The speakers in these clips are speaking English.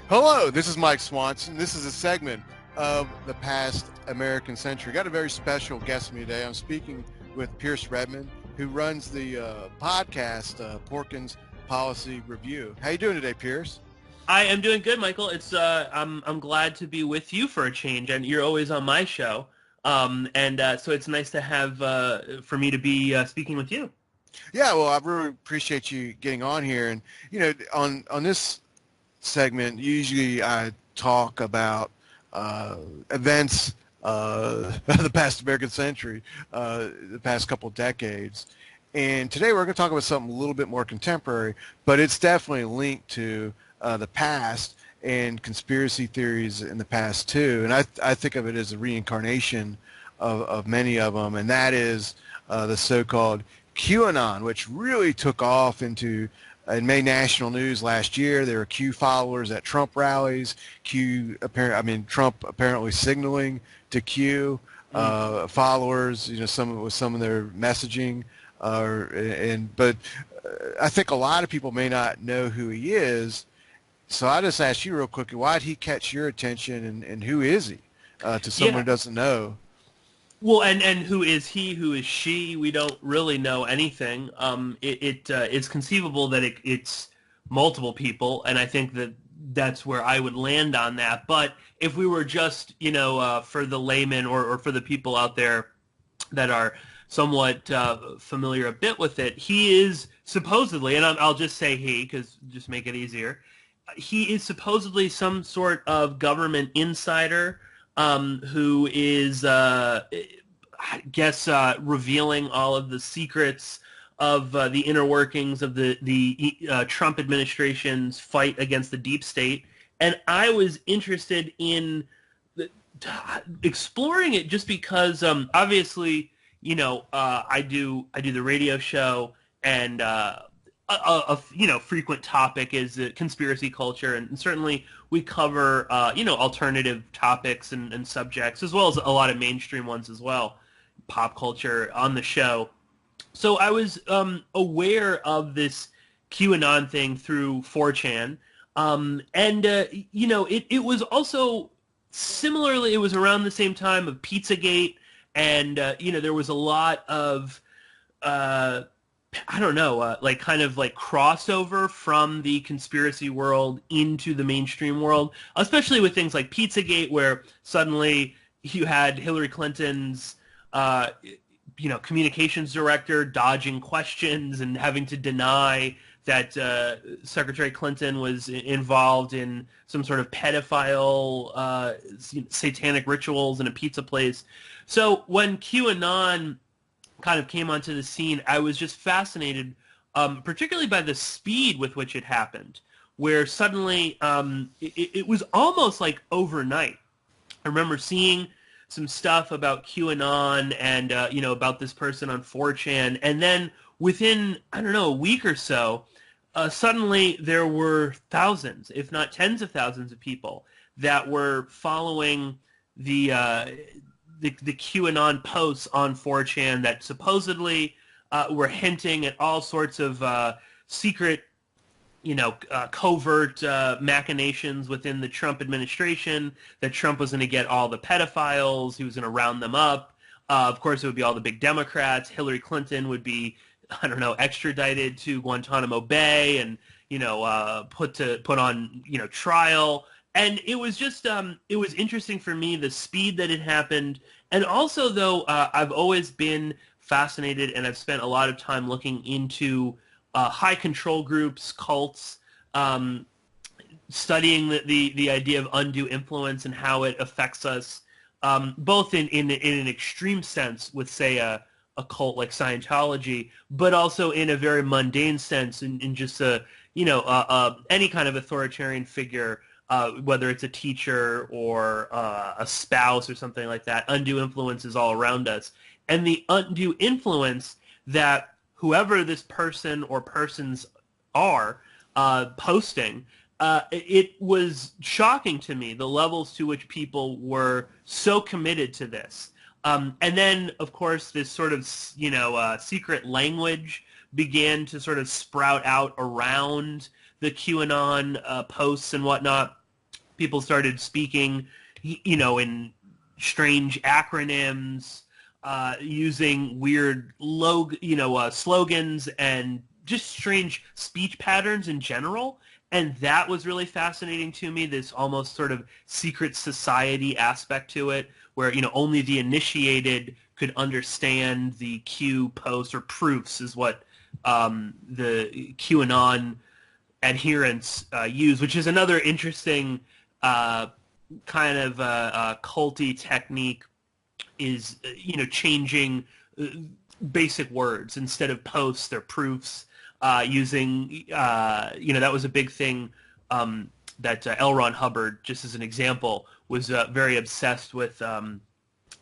Hello, this is Mike Swanson. This is a segment of the past American century. Got a very special guest with me today. I'm speaking with Pearse Redmond, who runs the podcast Porkins Policy Review. How you doing today, Pearse? I am doing good, Michael. I'm glad to be with you for a change, and you're always on my show. So it's nice to have for me to be speaking with you. Yeah, well, I really appreciate you getting on here. And on this segment, usually I talk about events of the past American century, the past couple decades. And today we're going to talk about something a little bit more contemporary, but it's definitely linked to the past and conspiracy theories in the past too. And I think of it as a reincarnation of many of them, and that is the so-called QAnon, which really took off in made national news last year. There were Q followers at Trump rallies. Trump apparently signaling to Q followers. Some of their messaging. But I think a lot of people may not know who he is. So I just asked you real quickly, why did he catch your attention, and who is he to someone who doesn't know? Well, and who is he? Who is she? We don't really know anything. It's conceivable that it's multiple people, and I think that's where I would land on that. But if we were just, for the layman or for the people out there that are somewhat familiar a bit with it, he is supposedly, and I'll just say he, because just make it easier, he is supposedly some sort of government insider who is, I guess, revealing all of the secrets of the inner workings of the Trump administration's fight against the deep state. And I was interested in exploring it just because, obviously, I do the radio show, and a frequent topic is conspiracy culture, and certainly we cover alternative topics and subjects, as well as a lot of mainstream ones as well, pop culture on the show. So I was aware of this QAnon thing through 4chan, it was also similarly, it was around the same time of Pizzagate, and there was a lot of crossover from the conspiracy world into the mainstream world, especially with things like Pizzagate, where suddenly you had Hillary Clinton's, communications director dodging questions and having to deny that Secretary Clinton was involved in some sort of pedophile, satanic rituals in a pizza place. So when QAnon kind of came onto the scene, I was just fascinated, particularly by the speed with which it happened, where suddenly it was almost like overnight. I remember seeing some stuff about QAnon and, about this person on 4chan, and then within, a week or so, suddenly there were thousands, if not tens of thousands of people that were following the QAnon posts on 4chan that supposedly were hinting at all sorts of secret, covert machinations within the Trump administration, that Trump was going to get all the pedophiles, he was going to round them up. Of course, it would be all the big Democrats. Hillary Clinton would be, extradited to Guantanamo Bay and, put on, trial. And it was just, it was interesting for me, the speed that it happened. And also, though, I've always been fascinated, and I've spent a lot of time looking into high control groups, cults, studying the idea of undue influence and how it affects us, both in an extreme sense with, say, a cult like Scientology, but also in a very mundane sense, in just any kind of authoritarian figure, whether it's a teacher or a spouse or something like that. Undue influence is all around us. And the undue influence that whoever this person or persons are posting, it was shocking to me, the levels to which people were so committed to this. And then, of course, this sort of, secret language began to sort of sprout out around the QAnon posts and whatnot. People started speaking, in strange acronyms, using weird slogans and just strange speech patterns in general. And that was really fascinating to me, this almost sort of secret society aspect to it, where, only the initiated could understand the Q posts, or proofs is what the QAnon adherents use, which is another interesting kind of culty technique, is, changing basic words. Instead of posts, they're proofs, using, that was a big thing that L. Ron Hubbard, just as an example, was very obsessed with.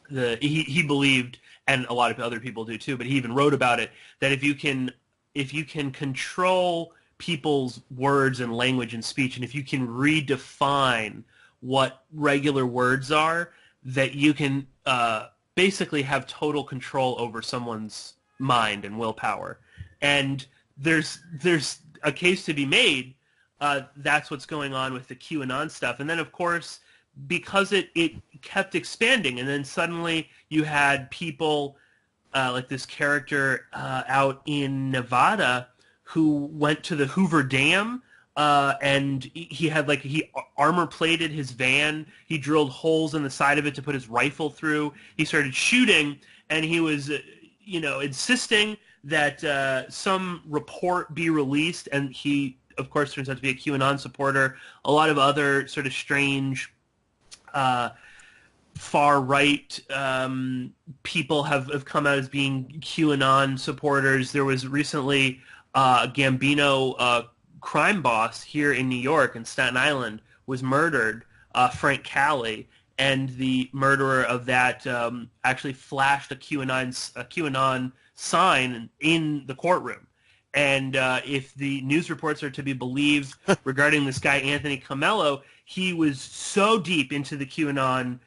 He believed, and a lot of other people do too, but he even wrote about it, that if you can control people's words and language and speech, and if you can redefine what regular words are, that you can basically have total control over someone's mind and willpower. And there's a case to be made. That's what's going on with the QAnon stuff. And then, of course, because it kept expanding, and then suddenly you had people like this character out in Nevada who went to the Hoover Dam, and he armor plated his van. He drilled holes in the side of it to put his rifle through. He started shooting, and he was, insisting that some report be released. And he, of course, turns out to be a QAnon supporter. A lot of other sort of strange far-right people have come out as being QAnon supporters. There was recently a Gambino crime boss here in New York, in Staten Island, was murdered, Frank Cali, and the murderer of that actually flashed a QAnon sign in the courtroom. And if the news reports are to be believed regarding this guy, Anthony Comello, he was so deep into the QAnon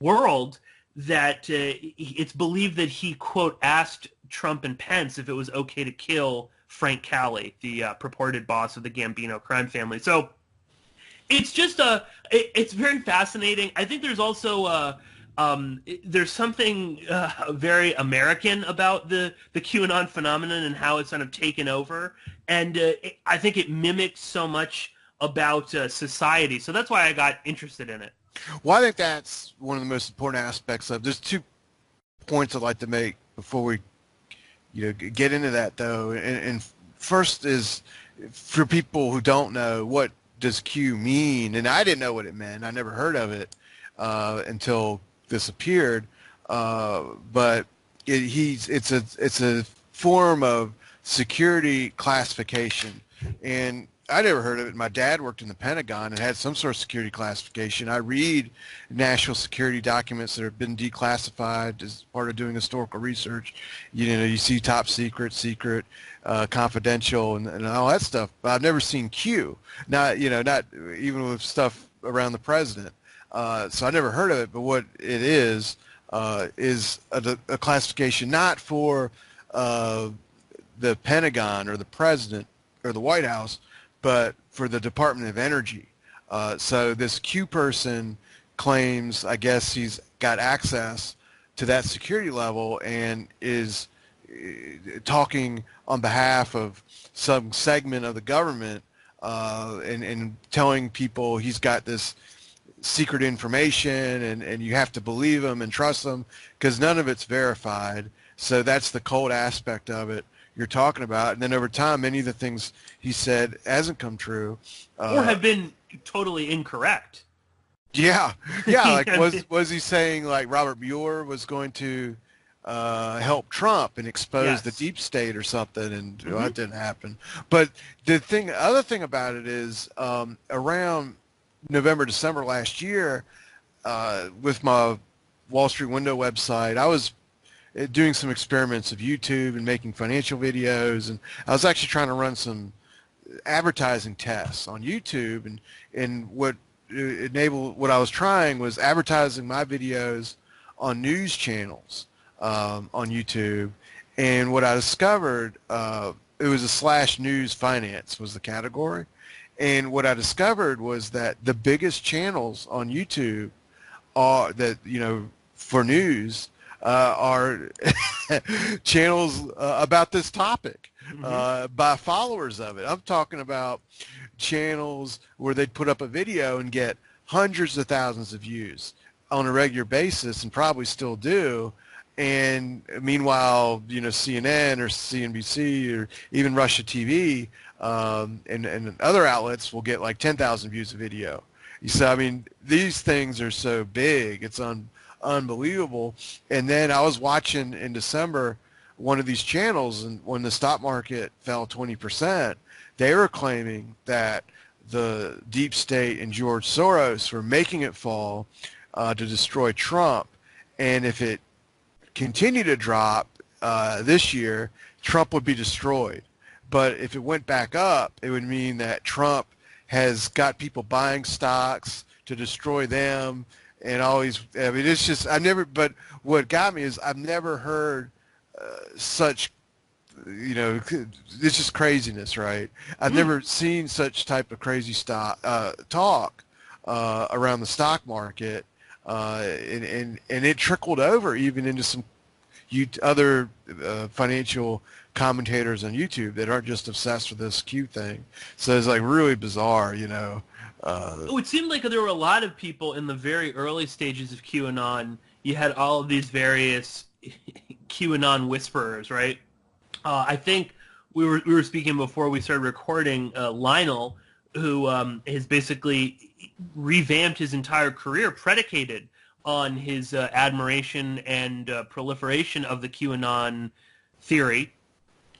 world that it's believed that he, quote, asked Trump and Pence if it was okay to kill Frank Cali, the purported boss of the Gambino crime family. So it's just it's very fascinating. I think there's also there's something very American about the QAnon phenomenon and how it's kind of taken over. And I think it mimics so much about society. So that's why I got interested in it. Well, I think that's one of the most important aspects of. There's 2 points I'd like to make before we, get into that, though. And first is, for people who don't know, what does Q mean? And I didn't know what it meant. I never heard of it until this appeared. But it's a form of security classification, and I never heard of it. My dad worked in the Pentagon and had some sort of security classification. I read national security documents that have been declassified as part of doing historical research. You see top secret, confidential, and all that stuff. But I've never seen Q. Not even with stuff around the president. So I never heard of it. But what it is a classification not for the Pentagon or the president or the White House, but for the Department of Energy. So this Q person claims, I guess, he's got access to that security level and is talking on behalf of some segment of the government and telling people he's got this secret information and you have to believe him and trust him because none of it's verified. So that's the cold aspect of it you're talking about. And then over time, many of the things he said hasn't come true. Or have been totally incorrect. Yeah. Like, was he saying, like, Robert Mueller was going to help Trump and expose the deep state or something? And well, that didn't happen. But the other thing about it is around November, December last year, with my Wall Street Window website, I was doing some experiments of YouTube and making financial videos, and I was actually trying to run some advertising tests on YouTube, and what I was trying was advertising my videos on news channels on YouTube. And what I discovered, it was a /news finance was the category, And what I discovered was that the biggest channels on YouTube are that, for news, are channels about this topic by followers of it. I'm talking about channels where they'd put up a video and get hundreds of thousands of views on a regular basis, and probably still do. And meanwhile, CNN or CNBC or even Russia TV and other outlets will get like 10,000 views a video. So, I mean, these things are so big. It's unbelievable. And then I was watching in December one of these channels, and when the stock market fell 20%, they were claiming that the deep state and George Soros were making it fall to destroy Trump. And if it continued to drop this year, Trump would be destroyed. But if it went back up, it would mean that Trump has got people buying stocks to destroy them. And always, I mean, it's just, but what got me is I've never heard such, it's just craziness, right? I've never seen such type of crazy talk around the stock market. And it trickled over even into some other financial commentators on YouTube that aren't just obsessed with this Q thing. So it's like really bizarre, It seemed like there were a lot of people in the very early stages of QAnon. You had all of these various QAnon whisperers, right? I think we were speaking before we started recording. Lionel, who has basically revamped his entire career predicated on his admiration and proliferation of the QAnon theory.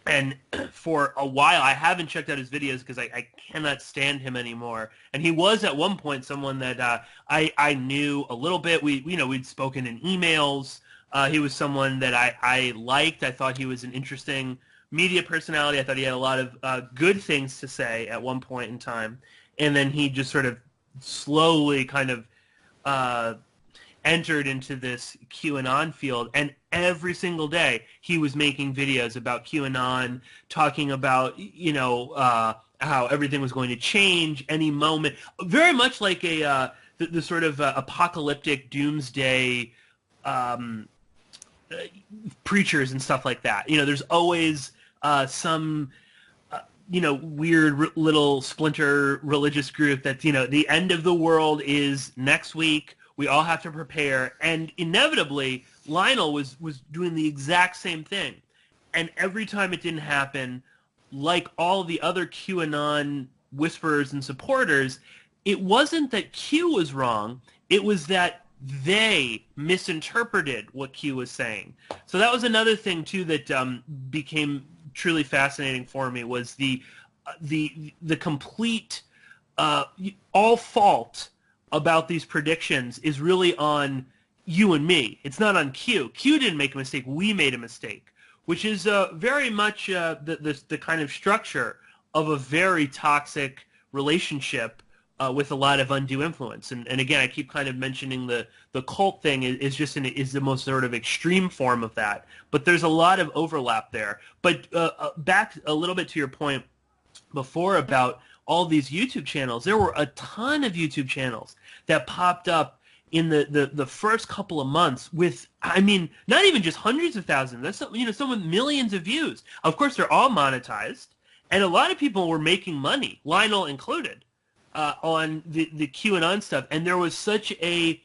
And for a while, I haven't checked out his videos because I cannot stand him anymore. And he was at one point someone that I knew a little bit. We'd spoken in emails. He was someone that I liked. I thought he was an interesting media personality. I thought he had a lot of good things to say at one point in time. And then he just sort of slowly kind of entered into this QAnon field, and every single day he was making videos about QAnon, talking about how everything was going to change any moment, very much like the sort of apocalyptic doomsday preachers and stuff like that. There's always some weird little splinter religious group that the end of the world is next week. We all have to prepare. And inevitably, Lionel was doing the exact same thing. And every time it didn't happen, like all the other QAnon whisperers and supporters, it wasn't that Q was wrong. It was that they misinterpreted what Q was saying. So that was another thing, too, that became truly fascinating for me, was the complete all fault about these predictions is really on you and me. It's not on Q. Q didn't make a mistake. We made a mistake, which is very much the kind of structure of a very toxic relationship with a lot of undue influence. And again, I keep kind of mentioning the cult thing is the most sort of extreme form of that. But there's a lot of overlap there. But back a little bit to your point before about all these YouTube channels, there were a ton of YouTube channels that popped up in the first couple of months with, I mean, not even just hundreds of thousands. That's some with millions of views. Of course, they're all monetized, and a lot of people were making money, Lionel included, on the QAnon stuff. And there was such a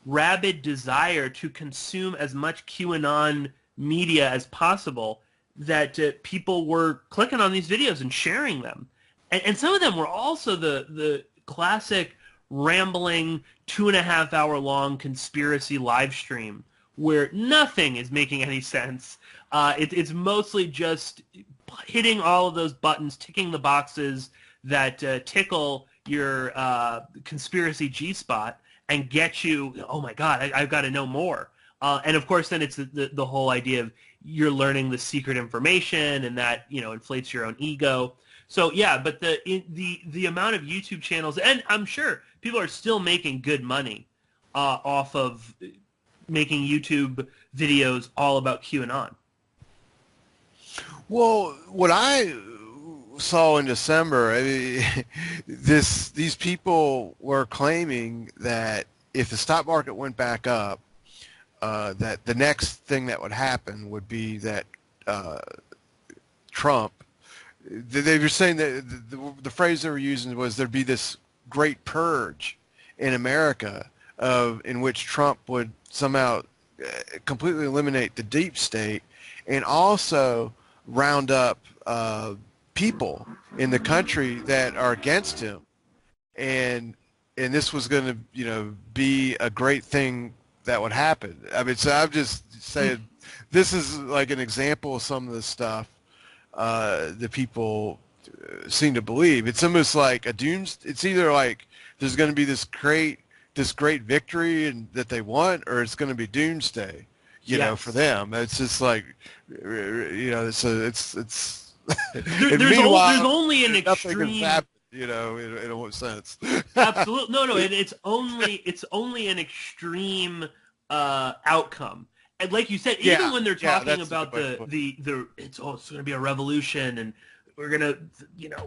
rabid desire to consume as much QAnon media as possible that people were clicking on these videos and sharing them. And some of them were also the classic rambling 2.5 hour long conspiracy live stream where nothing is making any sense. It's mostly just hitting all of those buttons, ticking the boxes that tickle your conspiracy G-spot and get you, oh my God, I've got to know more. And of course, then it's the whole idea of you're learning the secret information, and that inflates your own ego. So yeah, but the amount of YouTube channels, and I'm sure people are still making good money off of making YouTube videos all about QAnon. Well, what I saw in December, I mean, these people were claiming that if the stock market went back up, that the next thing that would happen would be that Trump. They were saying that the phrase they were using was there'd be this great purge in America in which Trump would somehow completely eliminate the deep state and also round up people in the country that are against him, and this was going to be a great thing that would happen. I mean, so I'm just saying this is like an example of some of the stuff that people seem to believe. It's almost like it's either like there's going to be this great victory and that they want, or it's going to be doomsday, for them. It's just like, it's there's only an extreme. Happened, in a sense. Absolutely, no. It's only an extreme outcome. And like you said, even when they're talking about it's going to be a revolution, and we're gonna,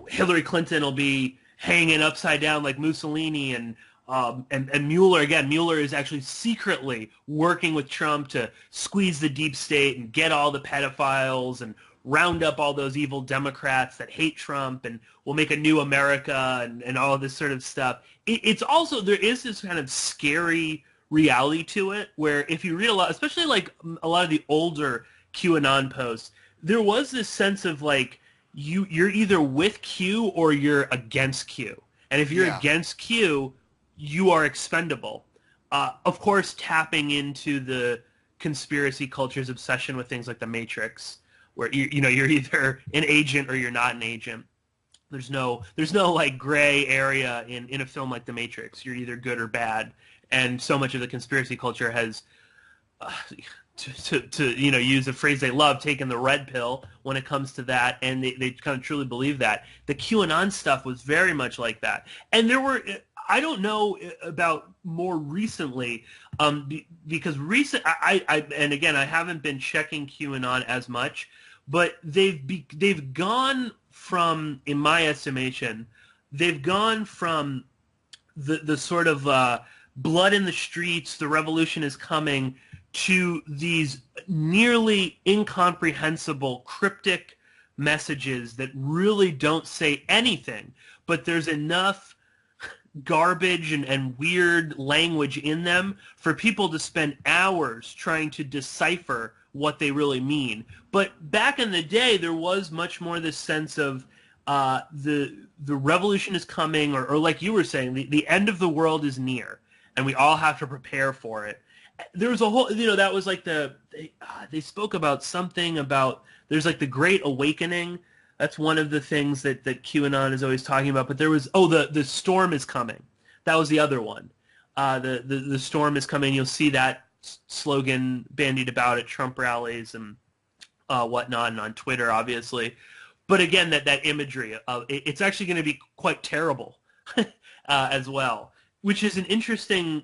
Hillary Clinton will be hanging upside down like Mussolini, and Mueller is actually secretly working with Trump to squeeze the deep state and get all the pedophiles and round up all those evil Democrats that hate Trump, and we'll make a new America and all of this sort of stuff. It's also, there is this kind of scary reality to it where if you read a lot, especially like a lot of the older QAnon posts, there was this sense of like you're either with Q or you're against Q. And if you're against Q, you are expendable. Of course, tapping into the conspiracy culture's obsession with things like the Matrix, where you're either an agent or you're not an agent. There's no like gray area in a film like The Matrix. You're either good or bad, and so much of the conspiracy culture has, to use a phrase they love, taken the red pill when it comes to that, and they kind of truly believe that. The QAnon stuff was very much like that, and there were. I don't know about more recently, because and again, I haven't been checking QAnon as much, but they've gone from, in my estimation, they've gone from the sort of blood in the streets, the revolution is coming, to these nearly incomprehensible, cryptic messages that really don't say anything, but there's enough garbage and weird language in them for people to spend hours trying to decipher what they really mean. But back in the day, there was much more this sense of the revolution is coming, or like you were saying, the end of the world is near, and we all have to prepare for it. There was a whole, that was like they spoke about something about, there's like the Great Awakening. That's one of the things that QAnon is always talking about. But there was, the storm is coming. That was the other one. The storm is coming. You'll see that slogan bandied about at Trump rallies and whatnot, and on Twitter, obviously. But again, that imagery of it's actually going to be quite terrible as well, which is an interesting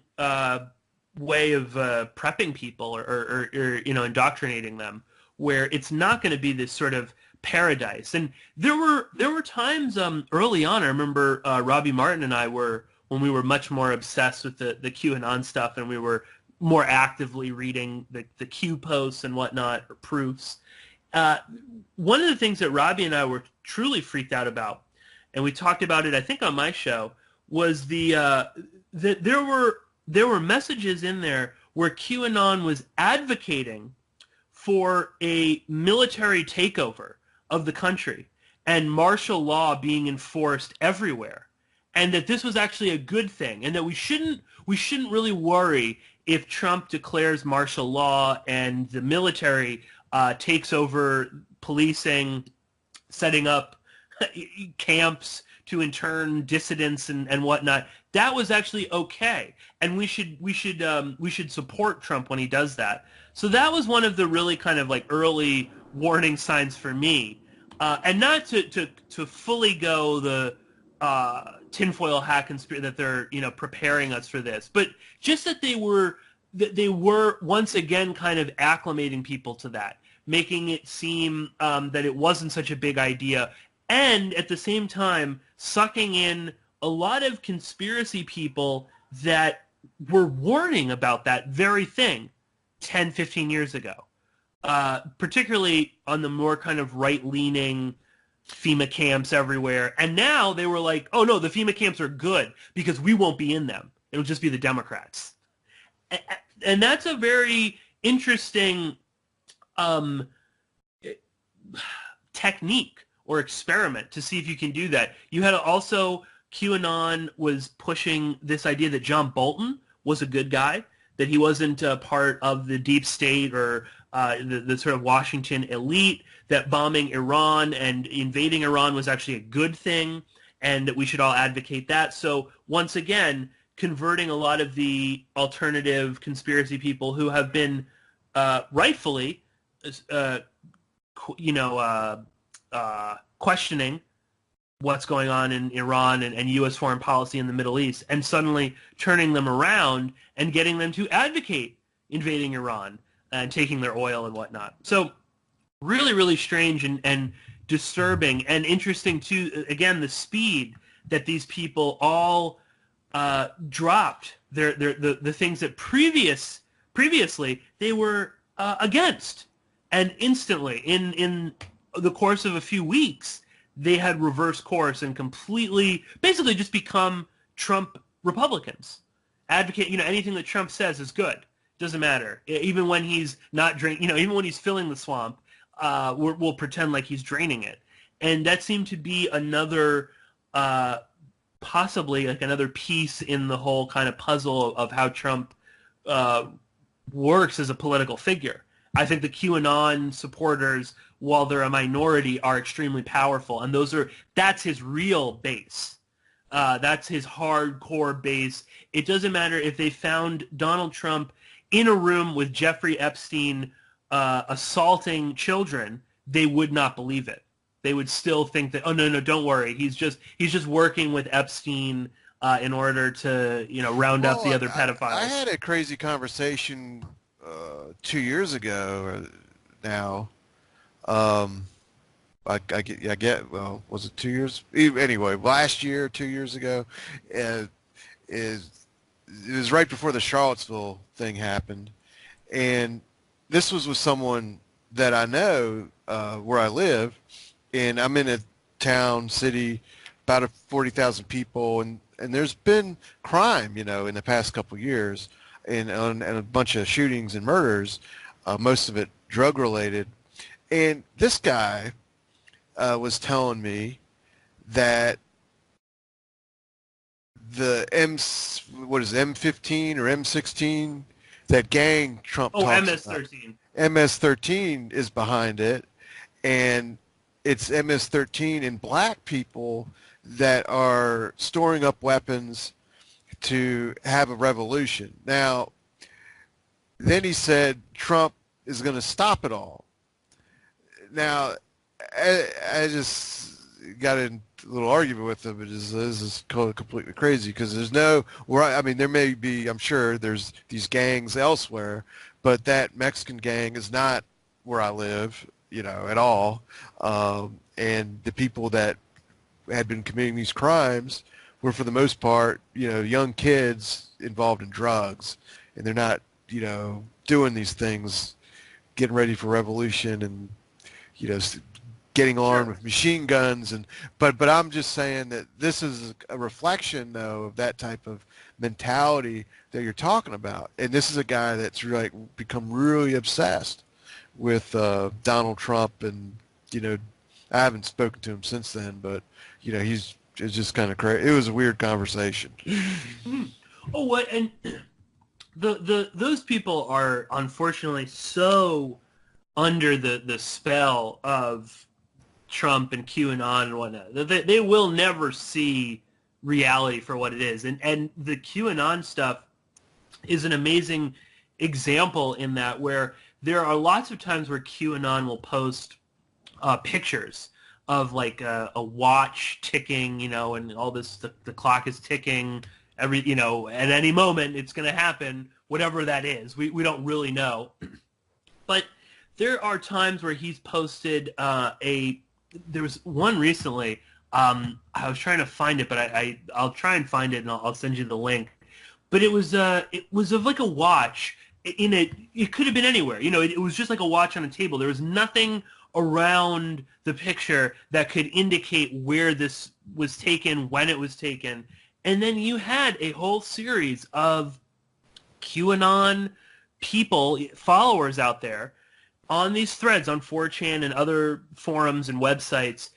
way of prepping people or indoctrinating them, where it's not going to be this sort of paradise. And there were times early on, I remember Robbie Martin and I when we were much more obsessed with the QAnon stuff, and we were more actively reading the Q posts and whatnot, or proofs. One of the things that Robbie and I were truly freaked out about, and we talked about it, I think, on my show, was that there were messages in there where QAnon was advocating for a military takeover of the country and martial law being enforced everywhere, and that this was actually a good thing, and that we shouldn't really worry if Trump declares martial law and the military takes over policing, setting up camps to intern dissidents and whatnot. That was actually okay, and we should support Trump when he does that. So that was one of the really kind of like early warning signs for me, and not to fully go the tinfoil hat conspiracy that they're preparing us for this, but just that they were once again kind of acclimating people to that, making it seem that it wasn't such a big idea, and at the same time sucking in a lot of conspiracy people that were warning about that very thing 10, 15 years ago, particularly on the more kind of right-leaning FEMA camps everywhere. And now they were like, oh, no, the FEMA camps are good because we won't be in them. It'll just be the Democrats. And that's a very interesting technique or experiment to see if you can do that. You had also QAnon was pushing this idea that John Bolton was a good guy, that he wasn't part of the deep state or the sort of Washington elite, that bombing Iran and invading Iran was actually a good thing, and that we should all advocate that. So once again, converting a lot of the alternative conspiracy people who have been rightfully, questioning what's going on in Iran and U.S. foreign policy in the Middle East, and suddenly turning them around and getting them to advocate invading Iran and taking their oil and whatnot. So really, really strange and disturbing and interesting, too, again, the speed that these people all dropped the things that previously they were against. And instantly, in the course of a few weeks, they had reversed course and completely, basically just become Trump Republicans. Advocate, anything that Trump says is good. Doesn't matter. Even when he's not even when he's filling the swamp, we'll pretend like he's draining it. And that seemed to be another, possibly like another piece in the whole kind of puzzle of how Trump works as a political figure. I think the QAnon supporters, while they're a minority, are extremely powerful, and that's his real base. That's his hardcore base. It doesn't matter if they found Donald Trump in a room with Jeffrey Epstein assaulting children, they would not believe it. They would still think that, oh, no, don't worry, he's just working with Epstein in order to round up the other pedophiles. I had a crazy conversation 2 years ago now. I get. Well, was it 2 years? Anyway, last year, 2 years ago, it was right before the Charlottesville thing happened, and this was with someone that I know where I live, and I'm in a city about 40,000 people, and there's been crime, in the past couple of years, and a bunch of shootings and murders, most of it drug related. And this guy was telling me that the M15 or M16, that gang Trump talks MS-13. about, MS-13 is behind it, and it's MS-13 and black people that are storing up weapons to have a revolution. Now, then he said Trump is going to stop it all. Now, I just got in a little argument with him. This is completely crazy because there may be, I'm sure there's these gangs elsewhere, but that Mexican gang is not where I live, at all. And the people that had been committing these crimes were, for the most part, young kids involved in drugs, and they're not, doing these things, getting ready for revolution and, getting armed with machine guns. But I'm just saying that this is a reflection, though, of that type of mentality that you're talking about. And this is a guy that's become really obsessed with Donald Trump, and I haven't spoken to him since then, but it's just kind of crazy. It was a weird conversation. Oh, what? And those people are unfortunately so under the spell of Trump and QAnon and whatnot. They will never see reality for what it is. And the QAnon stuff is an amazing example in that, where there are lots of times where QAnon will post pictures of like a watch ticking, and all this, the clock is ticking, at any moment it's going to happen, whatever that is. We don't really know. But there are times where he's posted a there was one recently. I was trying to find it, but I'll try and find it, and I'll send you the link. But it was of like a watch in a. It could have been anywhere. You know, it was just like a watch on a table. There was nothing around the picture that could indicate where this was taken, when it was taken, and then you had a whole series of QAnon people, followers out there on these threads on 4chan and other forums and websites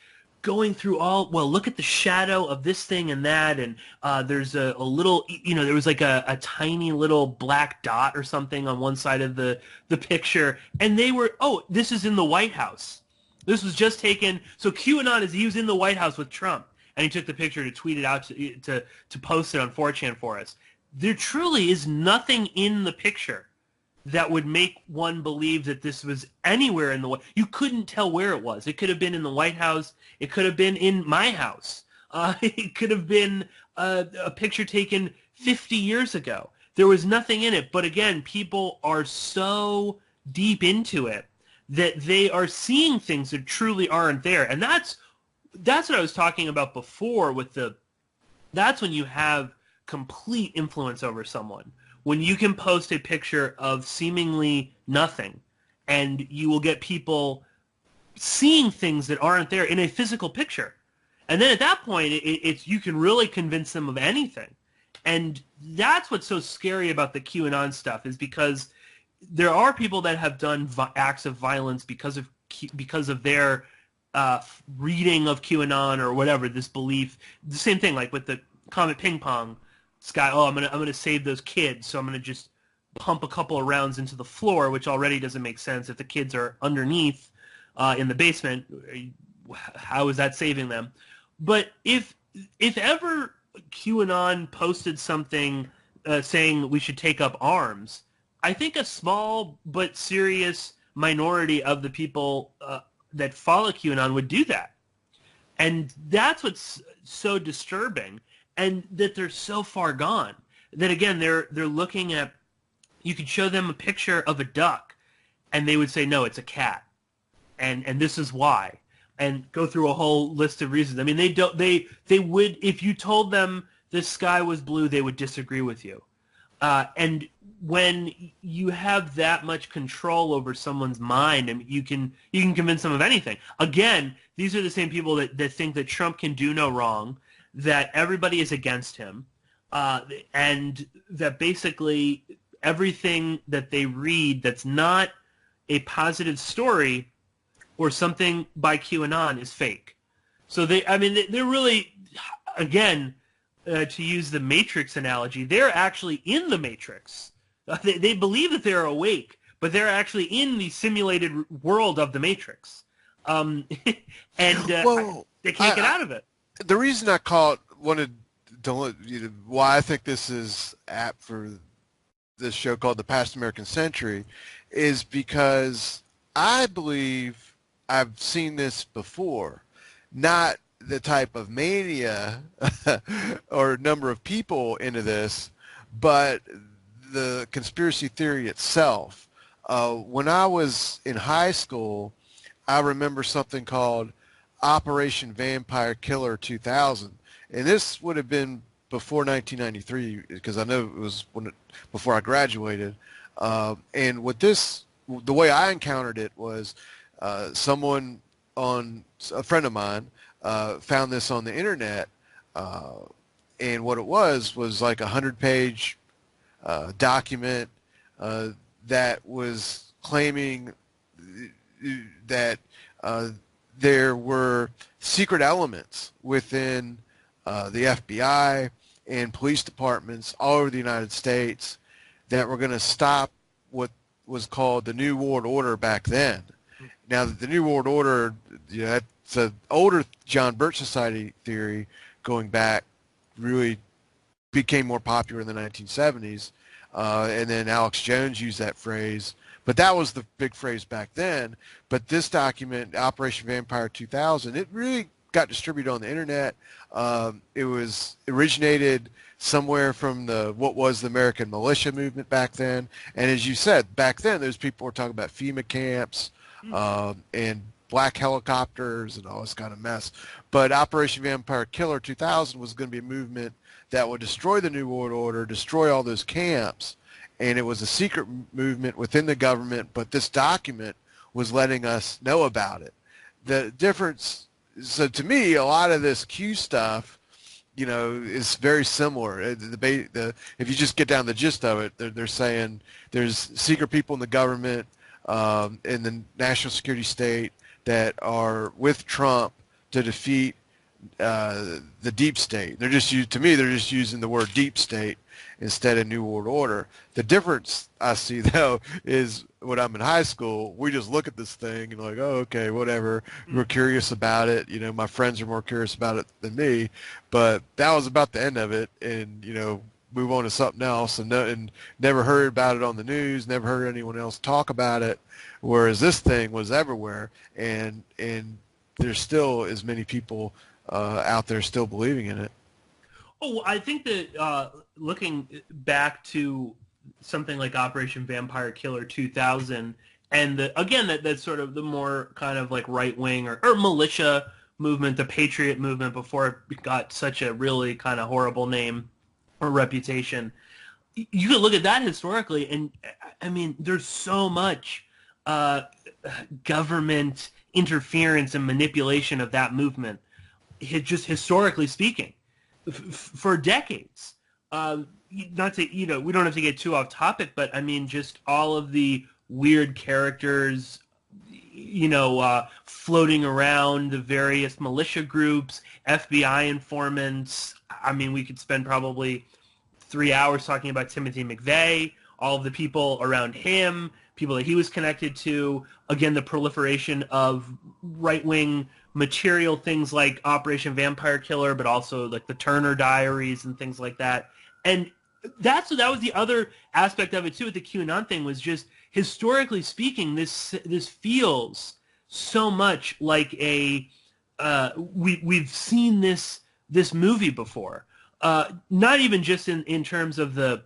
going through all, well, look at the shadow of this thing and that, and there's a little, you know, there was like a tiny little black dot or something on one side of the picture, and they were, oh, this is in the White House. This was just taken, so QAnon is, he was in the White House with Trump, and he took the picture to tweet it out to post it on 4chan for us. There truly is nothing in the picture that would make one believe that this was anywhere in the White. You couldn't tell where it was. It could have been in the White House. It could have been in my house. It could have been a picture taken 50 years ago. There was nothing in it. But again, people are so deep into it that they are seeing things that truly aren't there. And that's what I was talking about before with the, that's when you have complete influence over someone. When you can post a picture of seemingly nothing, and you will get people seeing things that aren't there in a physical picture. And then at that point, it's you can really convince them of anything. And that's what's so scary about the QAnon stuff, is because there are people that have done acts of violence because of their reading of QAnon or whatever, this belief. The same thing, like with the Comet Ping Pong. Guy, oh, I'm gonna save those kids, so I'm gonna just pump a couple of rounds into the floor, which already doesn't make sense. If the kids are underneath in the basement, how is that saving them? But if ever QAnon posted something saying we should take up arms, I think a small but serious minority of the people that follow QAnon would do that, and that's what's so disturbing. And that they're so far gone that, again, they're looking at, you could show them a picture of a duck and they would say, no, it's a cat. And this is why. And go through a whole list of reasons. I mean, they would, if you told them the sky was blue, they would disagree with you. And when you have that much control over someone's mind, I mean, you can convince them of anything. Again, these are the same people that think that Trump can do no wrong, that everybody is against him, and that basically everything that they read that's not a positive story or something by QAnon is fake. So they're really, again, to use the Matrix analogy, they're actually in the Matrix. They believe that they're awake, but they're actually in the simulated world of the Matrix. And they can't get out of it. The reason I wanted to, why I think this is apt for this show called The Past American Century is because I believe I've seen this before. Not the type of mania or number of people into this, but the conspiracy theory itself. When I was in high school, I remember something called Operation Vampire Killer 2000, and this would have been before 1993 because I know it was before I graduated. And the way I encountered it was a friend of mine found this on the internet, and what it was like 100-page document that was claiming that there were secret elements within the FBI and police departments all over the United States that were going to stop what was called the New World Order back then. Now, the New World Order, that's an older John Birch Society theory going back, really became more popular in the 1970s, and then Alex Jones used that phrase. But that was the big phrase back then. But this document, Operation Vampire 2000, it really got distributed on the internet. It was originated somewhere from what was the American militia movement back then. And as you said, back then, those people were talking about FEMA camps and black helicopters and all this kind of mess. But Operation Vampire Killer 2000 was going to be a movement that would destroy the New World Order, destroy all those camps, and it was a secret movement within the government, but this document was letting us know about it. The difference, so to me, a lot of this Q stuff, is very similar. If you just get down the gist of it, they're saying there's secret people in the government, in the national security state that are with Trump to defeat the deep state. They're just using the word deep state instead of New World Order. The difference I see though is when I'm in high school, we just look at this thing and like, oh, okay, whatever. We're curious about it. My friends are more curious about it than me, but that was about the end of it. And, move on to something else and never heard about it on the news, never heard anyone else talk about it. Whereas this thing was everywhere, and there's still as many people out there still believing in it. Oh, I think that looking back to something like Operation Vampire Killer 2000, and that's sort of the more kind of like right-wing or militia movement, the Patriot movement, before it got such a really kind of horrible name or reputation. You could look at that historically, and I mean, there's so much government interference and manipulation of that movement, just historically speaking, for decades. Not to, we don't have to get too off topic, but I mean, just all of the weird characters, floating around the various militia groups, FBI informants. I mean, we could spend probably 3 hours talking about Timothy McVeigh, all of the people around him, people that he was connected to. Again, the proliferation of right-wing material, things like Operation Vampire Killer, but also like the Turner Diaries and things like that. And that was the other aspect of it too with the QAnon thing, was just historically speaking, this feels so much like we've seen this movie before. Not even just in terms of do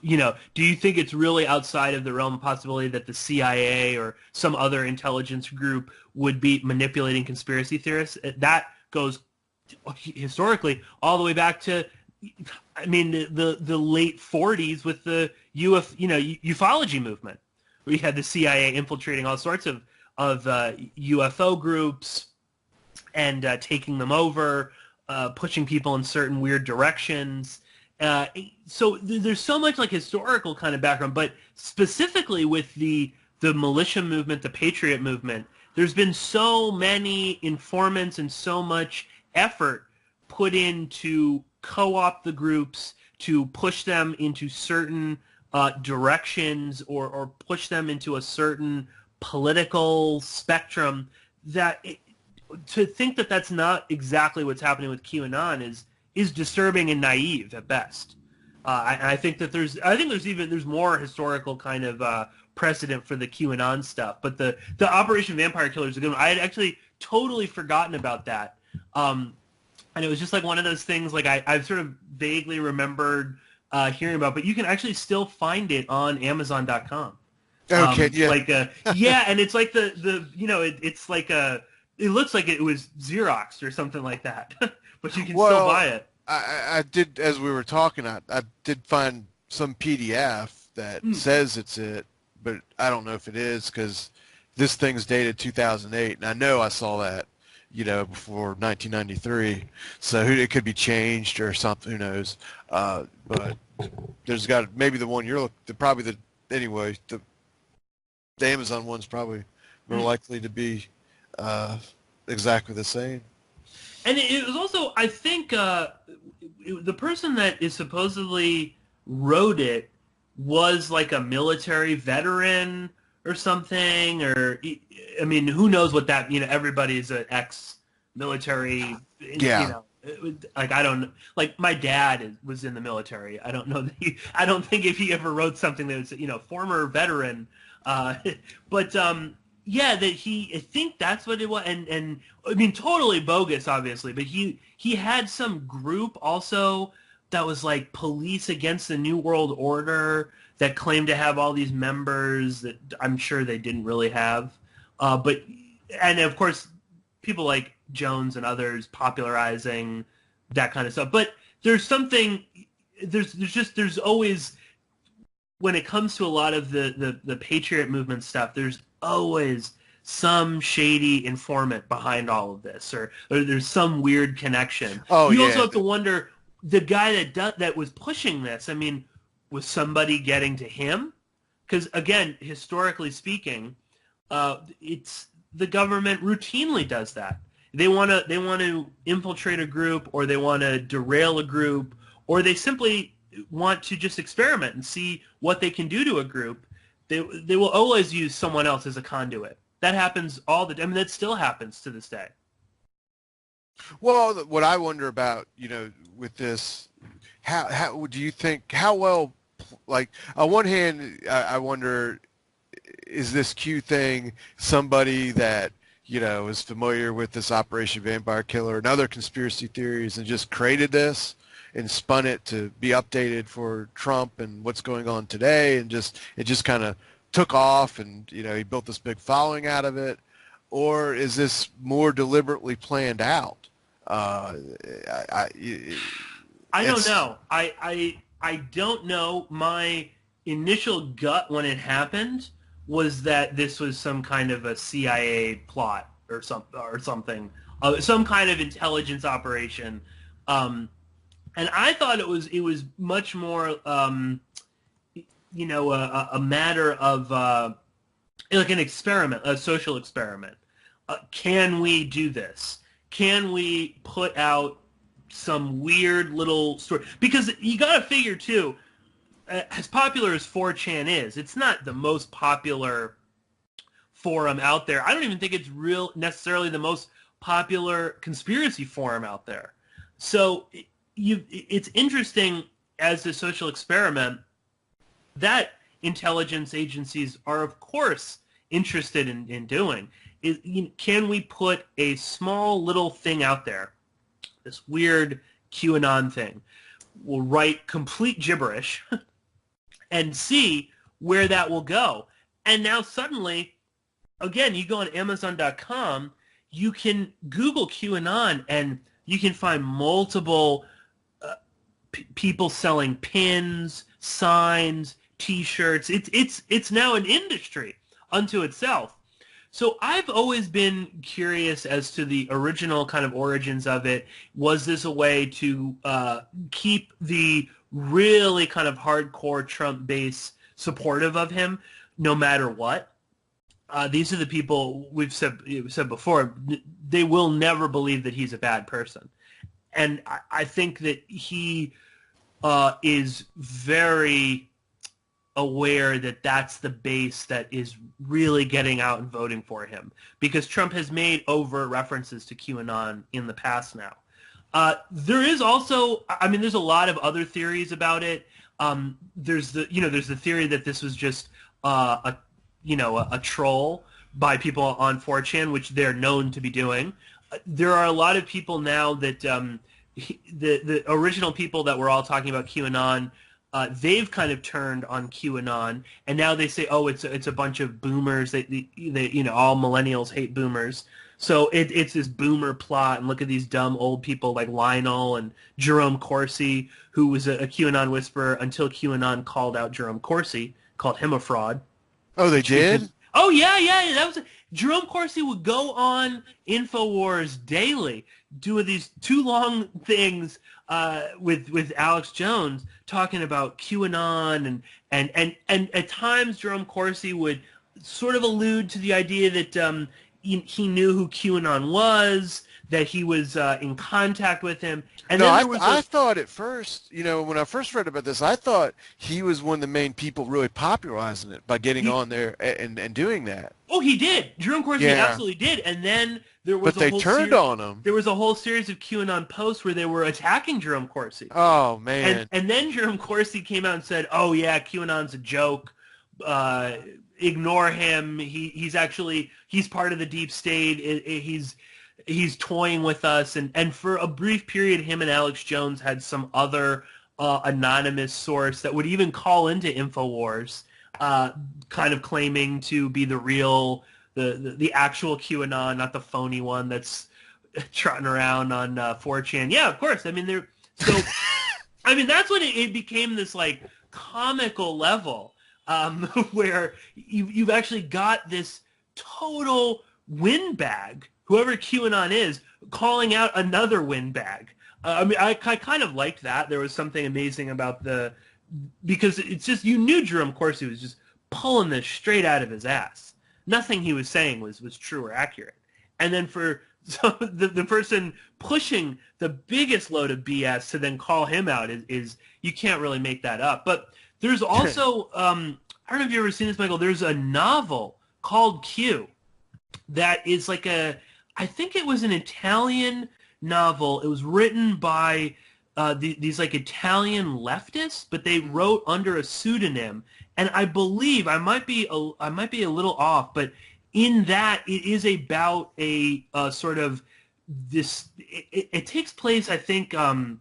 you think it's really outside of the realm of possibility that the CIA or some other intelligence group would be manipulating conspiracy theorists? That goes historically all the way back to, I mean, the late 40s with the ufology movement. We had the CIA infiltrating all sorts of UFO groups and taking them over, pushing people in certain weird directions. So there's so much like historical kind of background, but specifically with the militia movement, the Patriot movement, there's been so many informants and so much effort put in to co-opt the groups, to push them into certain directions or push them into a certain political spectrum, that to think that that's not exactly what's happening with QAnon is disturbing and naive at best. I think that there's more historical kind of precedent for the QAnon stuff, but the Operation Vampire Killer is a good one. I had actually totally forgotten about that, and it was just like one of those things like I've sort of vaguely remembered hearing about, but you can actually still find it on Amazon.com. Okay, yeah, and it's like it's like it looks like it was Xeroxed or something like that, but you can still buy it. I did, as we were talking, I did find some PDF that says it's it, but I don't know if it is, because this thing's dated 2008, and I know I saw that, before 1993, so it could be changed or something, who knows, but there's maybe the one you're looking, anyway, the Amazon one's probably more likely to be exactly the same. And it was also, I think, the person that is supposedly wrote it was like a military veteran or something, or, I mean, who knows what that, everybody's an ex-military, like, I don't, like, my dad was in the military. I don't know that I don't think if he ever wrote something that was, former veteran, but, yeah, I think that's what it was, and I mean, totally bogus, obviously, but he had some group also that was like Police Against the New World Order that claimed to have all these members that I'm sure they didn't really have, but and of course, people like Jones and others popularizing that kind of stuff. But there's something, there's always, when it comes to a lot of the Patriot movement stuff, there's always some shady informant behind all of this, or there's some weird connection. Oh You also yeah. have to wonder, the guy that was pushing this, I mean, was somebody getting to him? Because again, historically speaking, it's the government routinely does that. They want to infiltrate a group, or they want to derail a group, or they simply want to just experiment and see what they can do to a group. They will always use someone else as a conduit. That happens all the time. I mean, that still happens to this day. Well, what I wonder about, with this, how do you think, how well, like, on one hand, I wonder, is this Q thing somebody that, is familiar with this Operation Vampire Killer and other conspiracy theories and just created this and spun it to be updated for Trump and what's going on today, and it just kind of took off, and he built this big following out of it? Or is this more deliberately planned out? I don't know. I don't know. My initial gut when it happened was that this was some kind of a CIA plot or something, some kind of intelligence operation. And I thought it was much more, a matter of like an experiment, a social experiment. Can we do this? Can we put out some weird little story? Because you got to figure too, as popular as 4chan is, it's not the most popular forum out there. I don't even think it's necessarily the most popular conspiracy forum out there. So it's interesting as a social experiment that intelligence agencies are, of course, interested in doing. Can we put a small little thing out there, this weird QAnon thing? We'll write complete gibberish and see where that will go. And now suddenly, again, you go on Amazon.com, you can Google QAnon, and you can find multiple people selling pins, signs, T-shirts. It's now an industry unto itself. So I've always been curious as to the original kind of origins of it. Was this a way to keep the really kind of hardcore Trump base supportive of him no matter what? These are the people we've said before. They will never believe that he's a bad person. And I think that he is very aware that that's the base that is really getting out and voting for him, because Trump has made overt references to QAnon in the past now. There is also, I mean, there's a lot of other theories about it. There's the theory that this was just a troll by people on 4chan, which they're known to be doing. There are a lot of people now that the original people that were all talking about QAnon, they've kind of turned on QAnon, and now they say, oh, it's a bunch of boomers. They all millennials hate boomers. So it's this boomer plot, and look at these dumb old people like Lionel and Jerome Corsi, who was a QAnon whisperer until QAnon called out Jerome Corsi, called him a fraud. Oh, they did? Oh, yeah. That was Jerome Corsi would go on InfoWars daily, doing these too long things with Alex Jones, talking about QAnon, and at times Jerome Corsi would sort of allude to the idea that he knew who QAnon was, that he was in contact with him. And no, then I thought at first, when I first read about this, I thought he was one of the main people really popularizing it by getting on there and doing that. Oh, he did. Jerome Corsi absolutely did. And then there was But they turned on him. There was a whole series of QAnon posts where they were attacking Jerome Corsi. Oh, man. And then Jerome Corsi came out and said, oh, yeah, QAnon's a joke. Ignore him. He's part of the deep state. He's toying with us, and for a brief period, him and Alex Jones had some other anonymous source that would even call into InfoWars, kind of claiming to be the real the actual QAnon, not the phony one that's trotting around on 4chan. Yeah, of course. I mean, I mean, that's when it became this like comical level where you've actually got this total windbag, whoever QAnon is, calling out another windbag. I mean, I kind of liked that. There was something amazing about because it's just, you knew Jerome Corsi was just pulling this straight out of his ass. Nothing he was saying was true or accurate. And then for the person pushing the biggest load of BS to then call him out is you can't really make that up. But there's also, I don't know if you've ever seen this, Michael, there's a novel called Q that is like I think it was an Italian novel. It was written by these like Italian leftists, but they wrote under a pseudonym. And I believe I might be a little off, but in that it is about a sort of this. It takes place, I think, in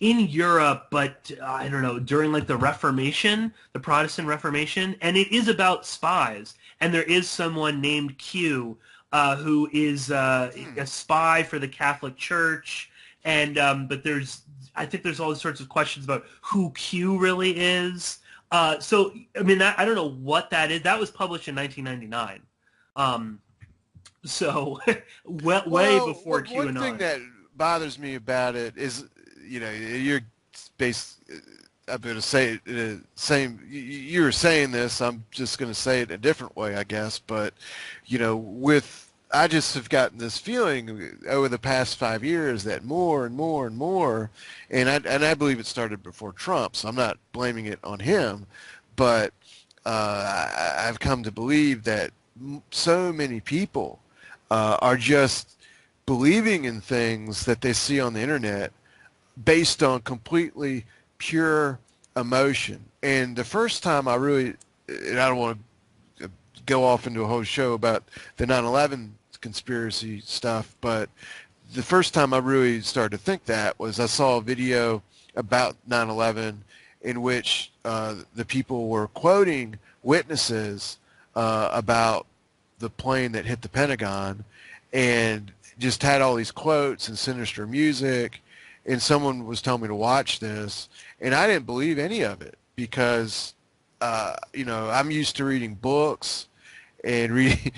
Europe, but I don't know, during like the Reformation, the Protestant Reformation, and it is about spies. And there is someone named Q who is a spy for the Catholic Church, and but I think there's all sorts of questions about who Q really is. So I mean, I don't know what that is. That was published in 1999. So way before QAnon. One thing that bothers me about it is, you're based. I'm going to say it same. You were saying this. I'm just going to say it a different way, I guess. But I just have gotten this feeling over the past 5 years that more and more and more, and I believe it started before Trump, so I'm not blaming it on him, but I've come to believe that so many people are just believing in things that they see on the internet based on completely pure emotion. And the first time I don't want to go off into a whole show about the 9/11 conspiracy stuff, but the first time I really started to think that was I saw a video about 9/11 in which the people were quoting witnesses about the plane that hit the Pentagon, and just had all these quotes and sinister music, and someone was telling me to watch this, and I didn't believe any of it because I'm used to reading books and reading,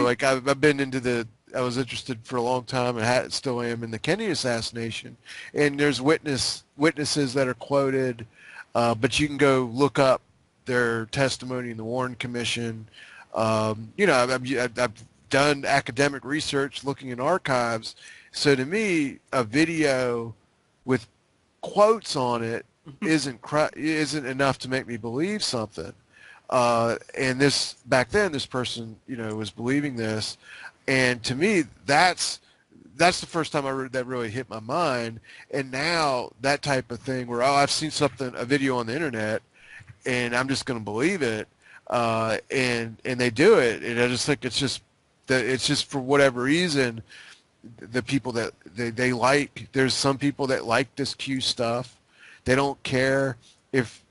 like I've been into I was interested for a long time, and still am, in the Kennedy assassination, and there's witnesses that are quoted, but you can go look up their testimony in the Warren Commission. I've done academic research looking in archives, so to me, a video with quotes on it isn't enough to make me believe something. And back then, this person, was believing this, and to me, that's the first time that really hit my mind. And now that type of thing where, I've seen a video on the internet, and I'm just going to believe it, and they do it, and I just think it's just for whatever reason, the people that they like. There's some people that like this Q stuff. They don't care if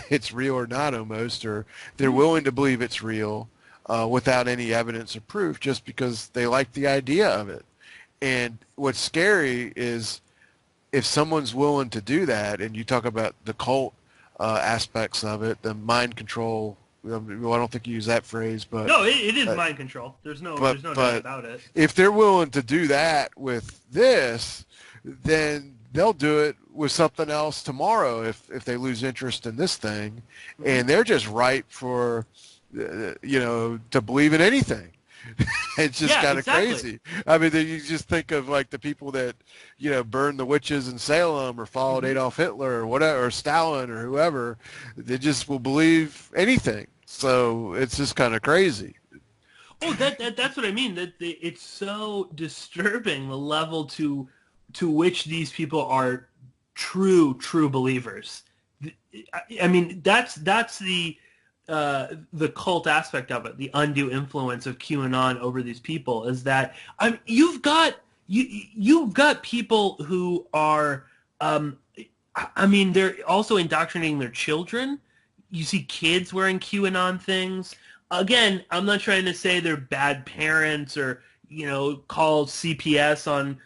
it's real or not, almost, or they're willing to believe it's real without any evidence or proof, just because they like the idea of it. And what's scary is if someone's willing to do that, and you talk about the cult aspects of it, the mind control. Well, I don't think you use that phrase, but no, it is mind control. There's no doubt about it. If they're willing to do that with this, then they'll do it with something else tomorrow if they lose interest in this thing, and they're just ripe for to believe in anything. It's just kind of crazy. I mean, you just think of like the people that burned the witches in Salem or followed Adolf Hitler or whatever, or Stalin or whoever. They just will believe anything. So it's just kind of crazy. Oh, that's what I mean. That it's so disturbing, the level to which these people are true believers. I mean, that's the cult aspect of it, the undue influence of QAnon over these people, is that you've got people who are they're also indoctrinating their children. You see kids wearing QAnon things. again, I'm not trying to say they're bad parents or, call CPS on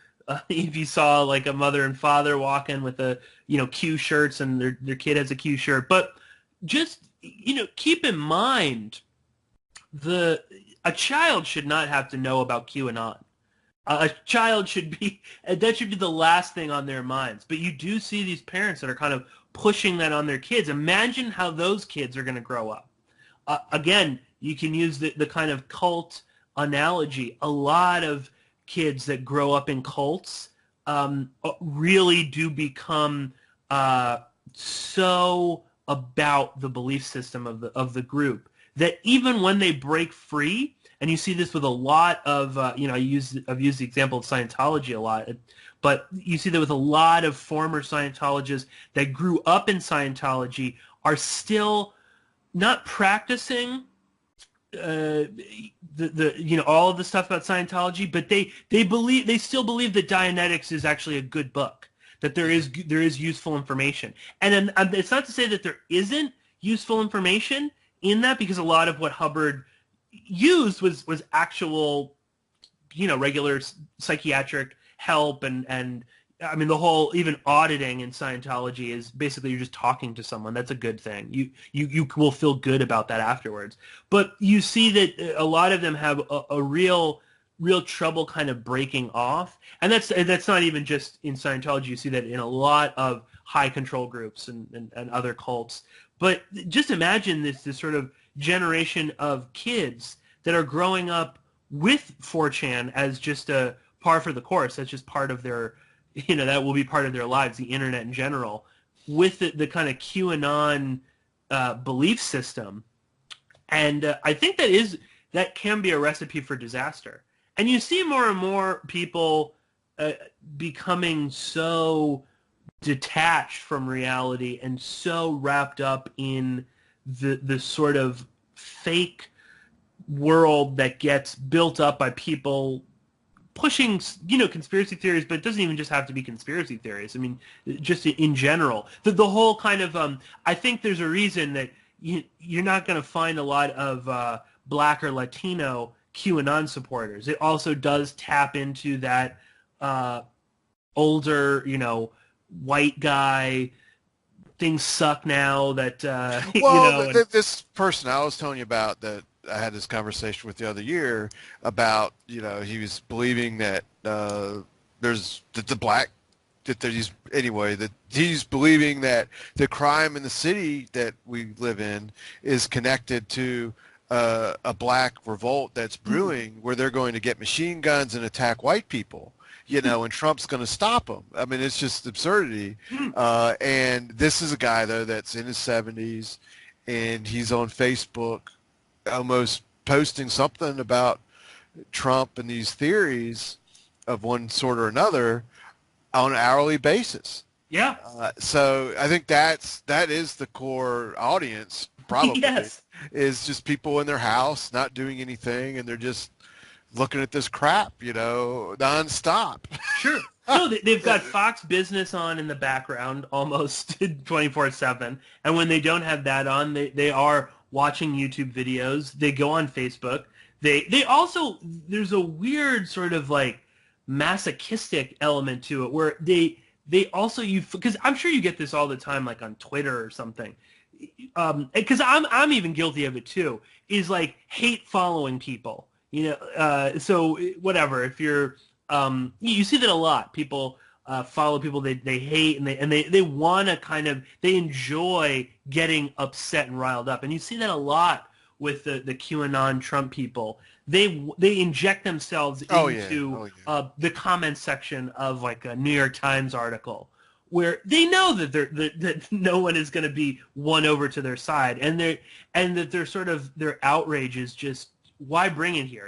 if you saw like a mother and father walking with a, Q shirts and their kid has a Q shirt. But just, keep in mind a child should not have to know about QAnon. A child that should be the last thing on their minds. But you do see these parents that are kind of pushing that on their kids. Imagine how those kids are going to grow up. Again, you can use the kind of cult analogy. A lot of kids that grow up in cults really do become so about the belief system of the group that even when they break free, and you see this with a lot of, I've used the example of Scientology a lot, but you see that with a lot of former Scientologists that grew up in Scientology are still not practicing all of the stuff about Scientology, but they still believe that Dianetics is actually a good book, that there is useful information, and it's not to say that there isn't useful information in that, because a lot of what Hubbard used was actual, regular psychiatric help, and I mean the whole even auditing in Scientology is basically you're just talking to someone. That's a good thing. You will feel good about that afterwards. But you see that a lot of them have a real trouble kind of breaking off, and that's not even just in Scientology. You see that in a lot of high control groups and other cults. But just imagine this sort of generation of kids that are growing up with 4chan as just a par for the course. That's just part of their, that will be part of their lives, the internet in general, with the kind of QAnon belief system. And I think that can be a recipe for disaster. And you see more and more people becoming so detached from reality and so wrapped up in the sort of fake world that gets built up by people pushing, conspiracy theories, but it doesn't even just have to be conspiracy theories. I mean, just in general, the whole kind of, I think there's a reason that you're not going to find a lot of Black or Latino QAnon supporters. It also does tap into that older, white guy, things suck now, that Well, this person I was telling you about that I had this conversation with the other year about, he was believing that there's the black that he's believing that the crime in the city that we live in is connected to a black revolt that's brewing, where they're going to get machine guns and attack white people. And Trump's going to stop them. I mean, it's just absurdity. And this is a guy, though, that's in his 70s, and he's on Facebook almost posting something about Trump and these theories of one sort or another on an hourly basis. Yeah. So I think that is the core audience, probably. Yes. Is just people in their house not doing anything, and they're just looking at this crap, nonstop. Sure. No, they've got Fox Business on in the background almost 24/7, and when they don't have that on, they are watching YouTube videos. They go on Facebook. They also, there's a weird sort of like masochistic element to it, where they also, because I'm sure you get this all the time, like on Twitter or something. Because I'm even guilty of it too. Is like hate following people. So whatever, if you're, you see that a lot. People follow people they hate, and they want to kind of, they enjoy getting upset and riled up. And you see that a lot with the QAnon Trump people. They inject themselves into the comment section of like a New York Times article, where they know that that no one is going to be won over to their side, and that they're sort of, their outrage is just, why bring it here,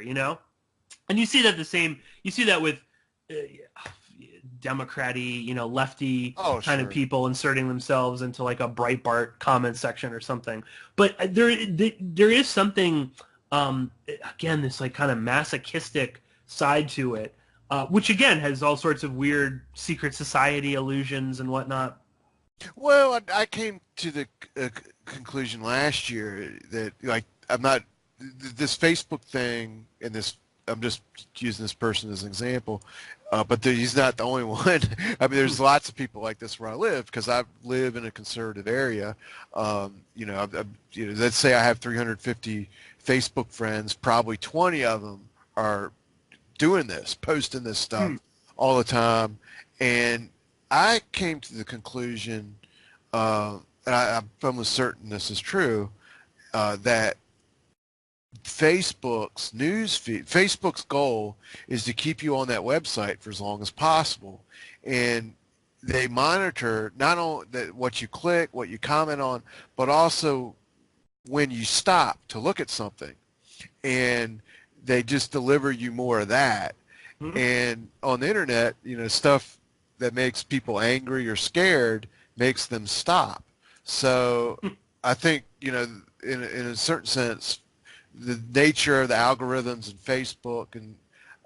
And you see that with Democrat-y, lefty kind of people inserting themselves into like a Breitbart comment section or something. But there is something, again, this like kind of masochistic side to it, which again has all sorts of weird secret society illusions and whatnot. Well, I came to the conclusion last year that, like, I'm not this Facebook thing, and this, I'm just using this person as an example, but he's not the only one. I mean, there's lots of people like this where I live, because I live in a conservative area. Let's say I have 350 Facebook friends, probably 20 of them are doing this, posting this stuff all the time. And I came to the conclusion, and I'm almost certain this is true, that Facebook's news feed, Facebook's goal is to keep you on that website for as long as possible. And they monitor not only what you click, what you comment on, but also when you stop to look at something. And they just deliver you more of that. And on the internet, stuff that makes people angry or scared makes them stop. So I think, in a certain sense, the nature of the algorithms in Facebook, and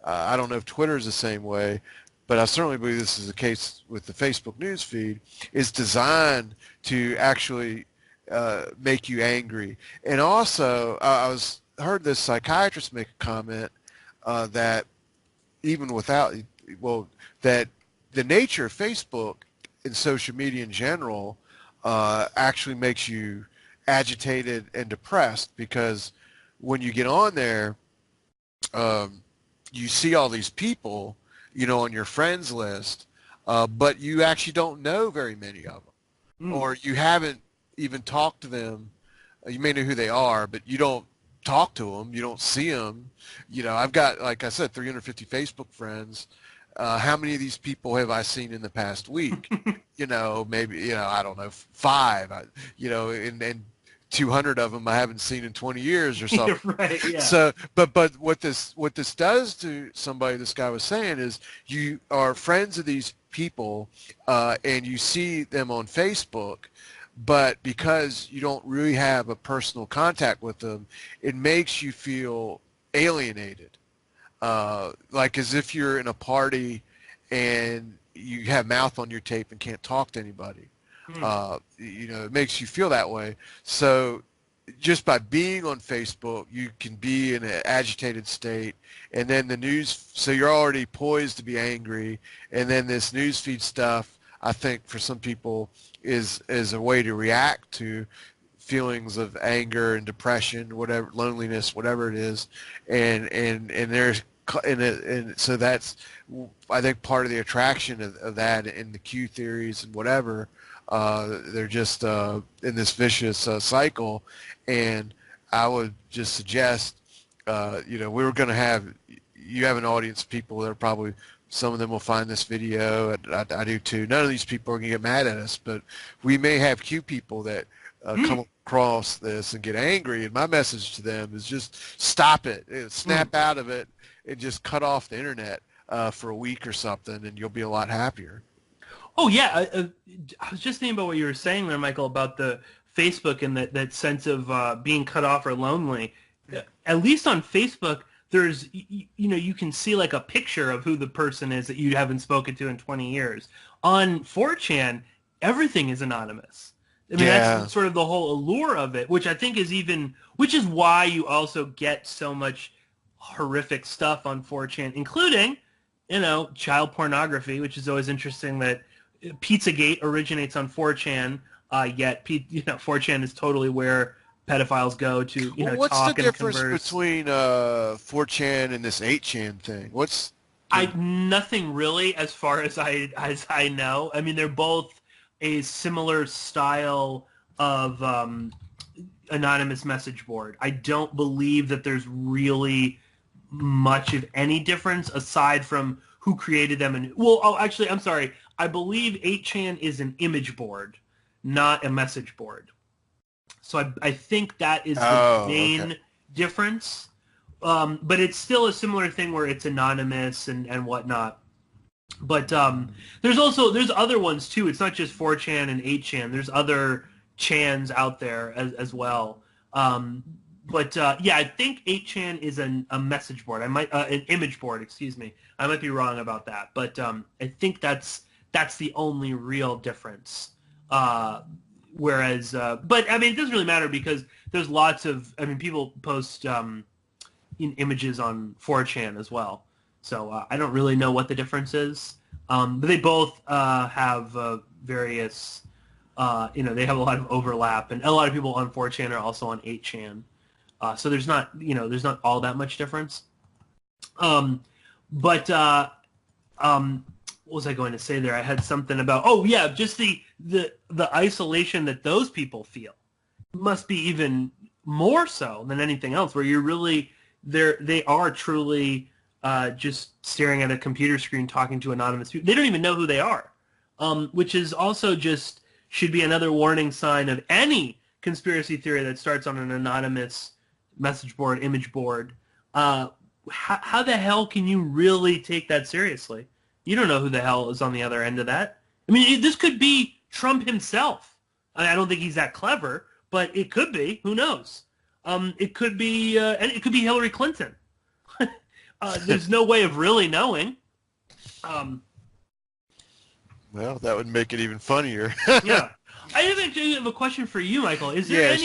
I don't know if Twitter is the same way, but I certainly believe this is the case with the Facebook news feed, is designed to actually make you angry. And also, heard this psychiatrist make a comment that even without, that the nature of Facebook and social media in general actually makes you agitated and depressed, because when you get on there, you see all these people, on your friends list, but you actually don't know very many of them, or you haven't even talked to them. You may know who they are, but you don't talk to them. You don't see them. I've got, like I said, 350 Facebook friends. How many of these people have I seen in the past week? Maybe, I don't know, 5, and 200 of them I haven't seen in 20 years or something. Right, yeah. So, but what this does to somebody, this guy was saying, is you are friends of these people, and you see them on Facebook, but because you don't really have a personal contact with them, it makes you feel alienated, like as if you're in a party and you have mouth on your tape and can't talk to anybody. It makes you feel that way. So just by being on Facebook, you can be in an agitated state, and then so you're already poised to be angry, and then this news feed stuff, I think for some people is a way to react to feelings of anger and depression, whatever, loneliness, whatever it is, and so that's, I think, part of the attraction of that in the Q theories and whatever. They're just in this vicious cycle, and I would just suggest, we were going to have, you have an audience of people that are probably, some of them will find this video, and I do too. None of these people are going to get mad at us, but we may have Q people that come across this and get angry, and my message to them is just stop it, snap out of it, and just cut off the internet for a week or something, and you'll be a lot happier. Oh, yeah. I was just thinking about what you were saying there, Michael, about the Facebook and that sense of being cut off or lonely. At least on Facebook, there's, you can see like a picture of who the person is that you haven't spoken to in 20 years. On 4chan, everything is anonymous. I mean, that's sort of the whole allure of it, which I think which is why you also get so much horrific stuff on 4chan, including, child pornography, which is always interesting that Pizzagate originates on 4chan, yet 4chan is totally where pedophiles go to, what's talk and converse. What's the difference between 4chan and this 8chan thing? Nothing really, as far as I know. I mean, they're both a similar style of anonymous message board. I don't believe that there's really much of any difference aside from who created them. And actually, I'm sorry. I believe 8chan is an image board, not a message board. So I think that is the main difference. But it's still a similar thing where it's anonymous and whatnot. But there's other ones too. It's not just 4chan and 8chan. There's other chans out there as well. But I think 8chan is a message board. An image board, excuse me. I might be wrong about that, but I think that's the only real difference. Whereas, but I mean, it doesn't really matter because there's lots of, I mean, people post images on 4chan as well. So I don't really know what the difference is. But they both have various, they have a lot of overlap, and a lot of people on 4chan are also on 8chan. So there's not all that much difference. But what was I going to say there? I had something about, oh yeah, just the isolation that those people feel must be even more so than anything else, where you're really they are truly just staring at a computer screen talking to anonymous people. They don't even know who they are, which is also just should be another warning sign of any conspiracy theory that starts on an anonymous message board, image board. How the hell can you really take that seriously? You don't know who the hell is on the other end of that. I mean, this could be Trump himself. I don't think he's that clever, but it could be. Who knows? It could be, and it could be Hillary Clinton. There's no way of really knowing. Well, that would make it even funnier. Yeah, I actually have a question for you, Michael. Is there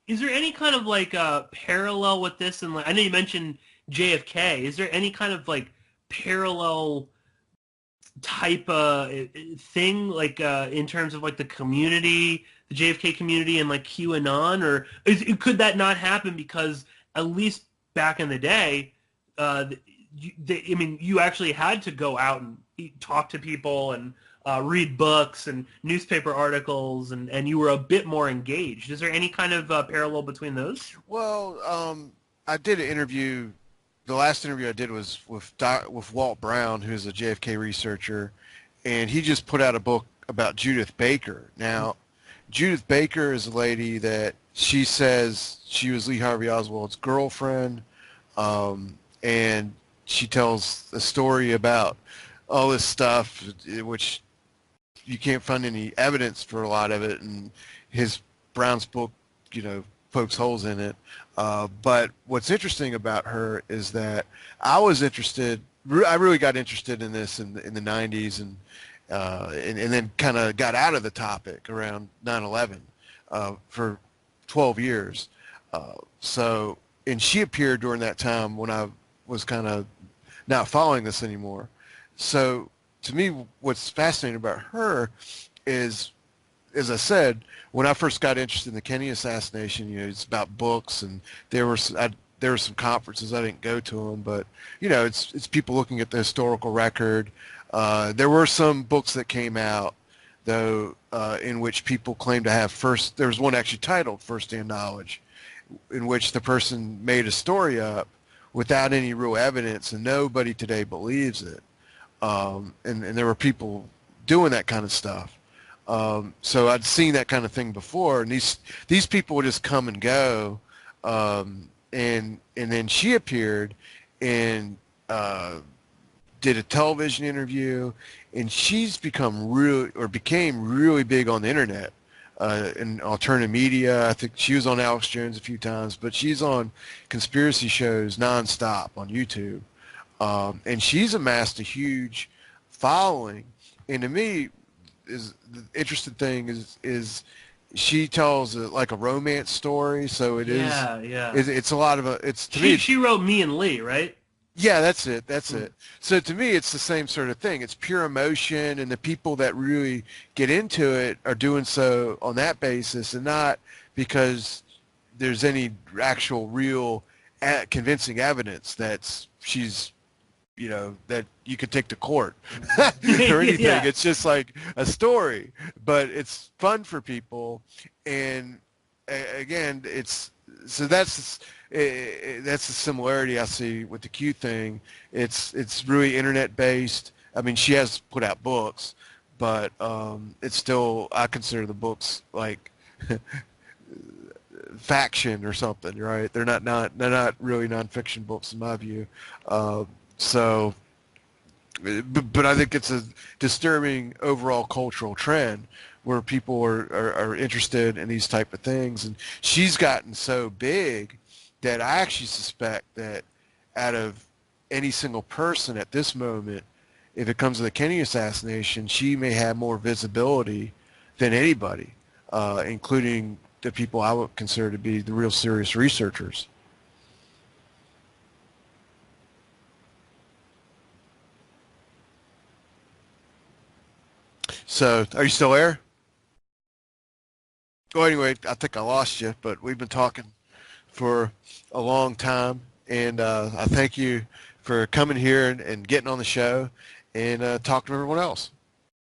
is there any kind of like parallel with this? And like, I know you mentioned JFK. Is there any kind of like parallel type thing like in terms of like the community, the JFK community, and like QAnon, or could that not happen because at least back in the day, you actually had to go out and talk to people and read books and newspaper articles, and you were a bit more engaged. Is there any kind of parallel between those? Well, I did an interview. The last interview I did was with Walt Brown, who's a JFK researcher, and he just put out a book about Judith Baker. Now, Judith Baker is a lady that she says she was Lee Harvey Oswald's girlfriend, and she tells a story about all this stuff, which you can't find any evidence for a lot of it, and Brown's book, pokes holes in it. But what's interesting about her is that I really got interested in this in the 90s, and then kind of got out of the topic around 9/11 for 12 years. And she appeared during that time when I was kind of not following this anymore. So to me, what's fascinating about her is, as I said, when I first got interested in the Kennedy assassination, it's about books, and there were some conferences. I didn't go to them, but it's people looking at the historical record. There were some books that came out, though, in which people claim to have there was one actually titled First-Hand Knowledge, in which the person made a story up without any real evidence, and nobody today believes it. And there were people doing that kind of stuff. So I'd seen that kind of thing before, and these people would just come and go. And then she appeared and did a television interview, and she's became really big on the internet and alternative media. I think she was on Alex Jones a few times, but she's on conspiracy shows nonstop on YouTube. And she's amassed a huge following. And to me, is the interesting thing is she tells like a romance story. So it is. Yeah. It's a lot of she wrote Me and Lee, right? Yeah, that's it. So to me, it's the same sort of thing. It's pure emotion, and the people that really get into it are doing so on that basis, and not because there's any actual real convincing evidence that she's, that you could take to court or anything. Yeah. It's just like a story, but it's fun for people. And again, that's the similarity I see with the Q thing. It's really internet based. I mean, she has put out books, but it's still, I consider the books like faction or something, right? They're not really nonfiction books in my view. So, but I think it's a disturbing overall cultural trend where people are interested in these type of things. And she's gotten so big that I actually suspect that out of any single person at this moment, if it comes to the Kennedy assassination, she may have more visibility than anybody. including the people I would consider to be the real serious researchers. So, are you still there? Well, anyway, I think I lost you, but we've been talking for a long time, and I thank you for coming here and getting on the show and talking to everyone else.